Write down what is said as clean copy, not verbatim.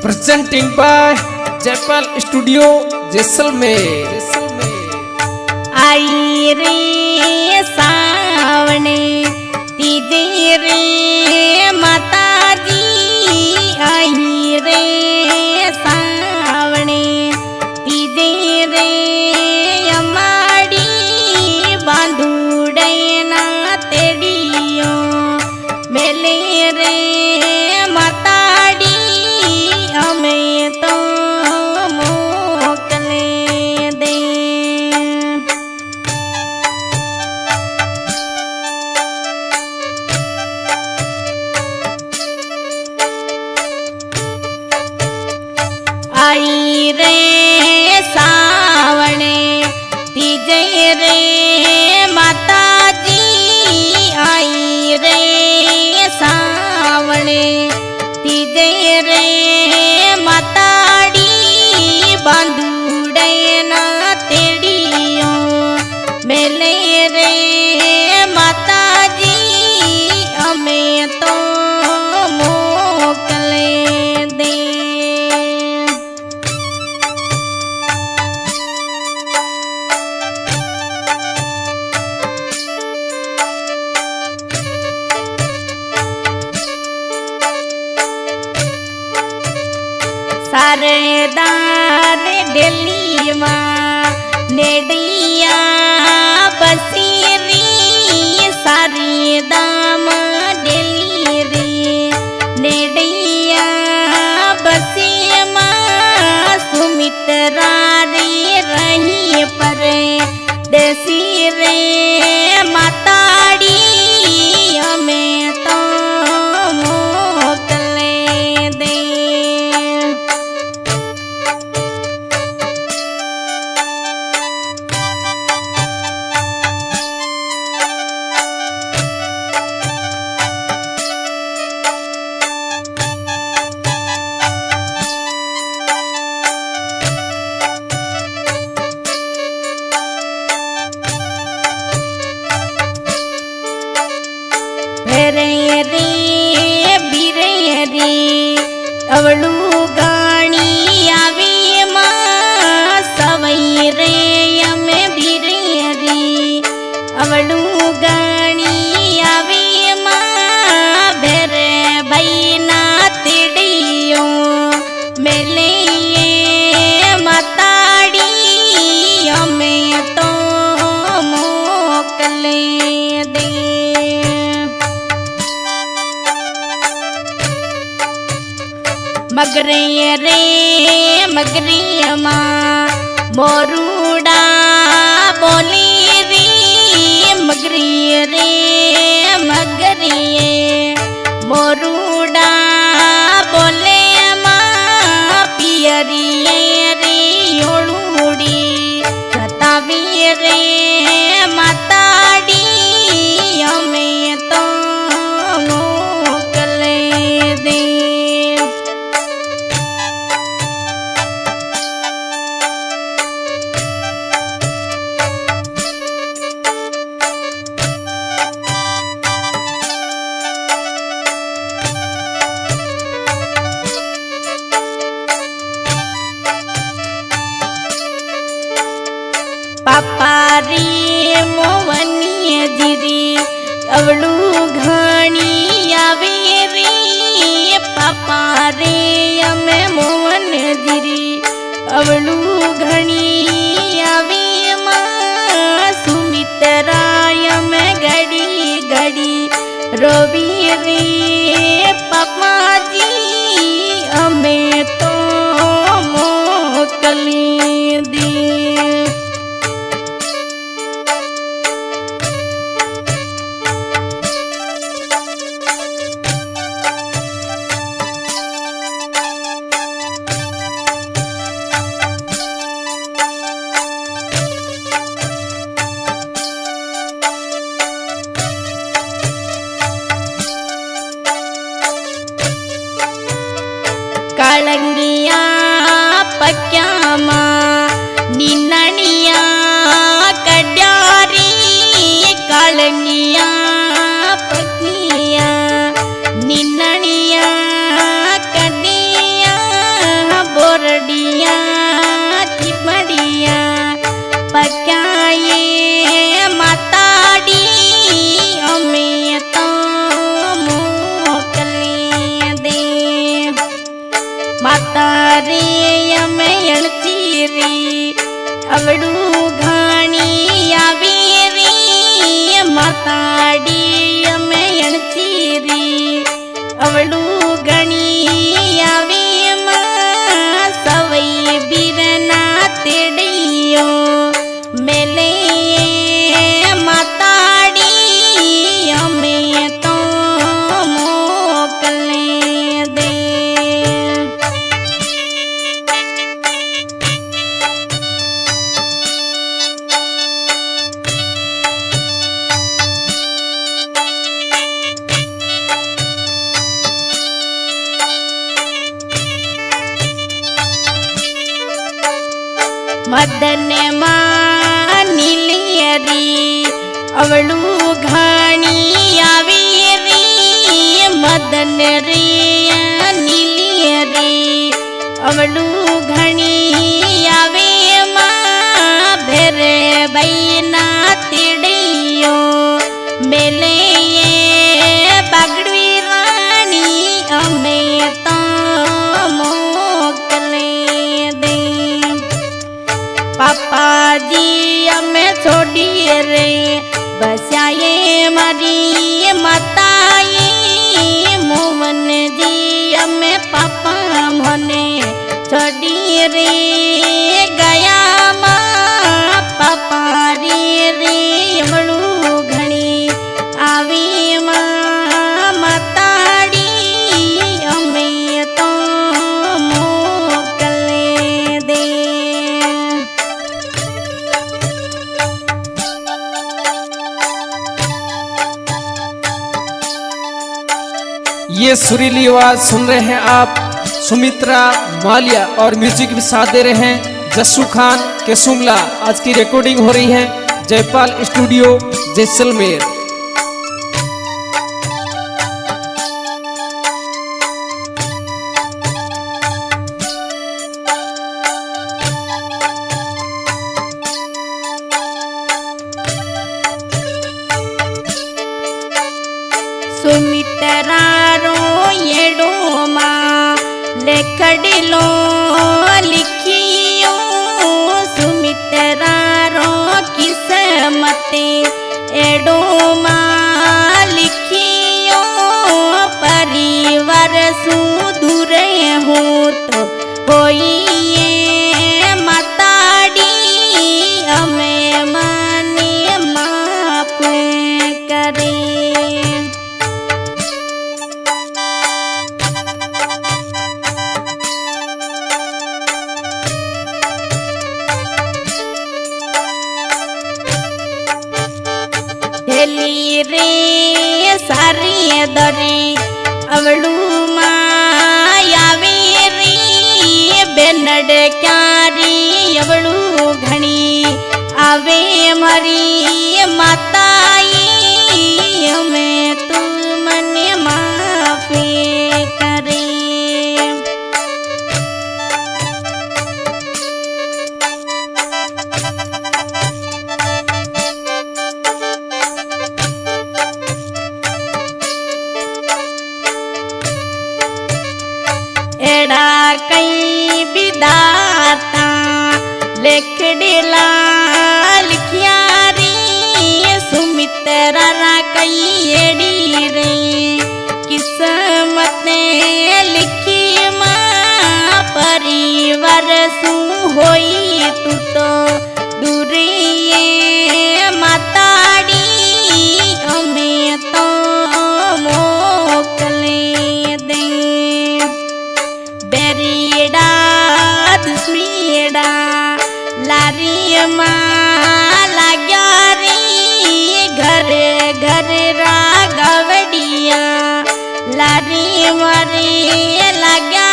presenting by Jaipal Studio Jaisalmer. आई रे सावने तीजे रे माता जी, आई रे सावने तीजे रे अमाड़ी बांधुड़े ना तेड़ियो मेले रे माताड़ी हमें तो मोकले दे। आई रे सावणे तीजे रे माता जी, आई रे सावणे तीजे रे माताड़ी बांधुड़े ना तेड़ियो मेले रे माता जी हमें तो मोकले दे। सारेदार डेली माँ नेडिया बसीरी, सारी दाम डेली रे नेडिया बसी माँ सुमित्रा रे रही पर देसी रे माताड़ी हमें तो मोकले दे। अवलू गाणी आवी माँ सवई रे यमे भीरेरी, अवलू गाणी आवी माँ भेरे बैना तिड़ियो मेले माताड़ी हमें तो मोकले दे। मगरे रे मगरी माँ मोरूड़ा बोली री, मगरी रे मगरिए मोरूड़ा बोले माँ पियरिए रे योड़ूड़ी सतावी रे माताड़ी हमें तो मोकले दे। पापारी मोवनी जिरी अवलू घाणी आवे रे, पापारे हमें मोवन जिरी अवलू घणी आवे माँ सुमित्रा हमें घड़ी घड़ी रोवी रे पापा जी हमें तो मोकली दी। कालंगिया पक्या माँ निन्निया कड्यारी, कालंगिया पक्या निन्निया कड्या री अवड़ू घाणी आवी री माताड़ी में अणची री अवड़ू घणी आवी मां सवई बीरना तेड़ियो मेले माताड़ी हमें तो मोकले दे। मदन नीलियरी अवड़ू घाणी आवी री मदन रे नीलियरी अवड़ू घणी आवे मां भेर बैना तिड़ियो मेले बागड़वी रानी हमें तो मोकले दे। पापा जी हमें छोड़िए रे बसाए मारी माताए मोहन जी हमें पापा मने छोड़िए रे गया माँ पापा रे रे अमड़ू घणी आवी माँ माताड़ी हमें तो मोकले दे। ये सुरीली आवाज सुन रहे हैं आप सुमित्रा मालिया और म्यूजिक भी साथ दे रहे हैं जस्सू खान के सुमला। आज की रिकॉर्डिंग हो रही है जयपाल स्टूडियो जैसलमेर। सुमित्रा रो येडो मां लेखड़िलो लिखियो सुमित्रा रो किस्मते एडो मां लिखियो परिवार सु दूर हो तो होइए माताड़ी हमें माने माफ करे। हेली रे सारी दरे अवड़ू मायावी री बेनड क्यारी अवड़ू घणी आवे मरी माताई हमें तू मने माफी करे। एड़ा कई विदाता लेखड़ेला लिखिया री सुमित्रा रा कई एड़ी रे किस्मत लिखी मां परिवार सु होई तू तो दूरिए माताड़ी हमें तो मोकले दे। बेरीड़ा दुश्मीड़ा लारी लाग्या री घर घर रागवड़िया लारी मरी लाग्या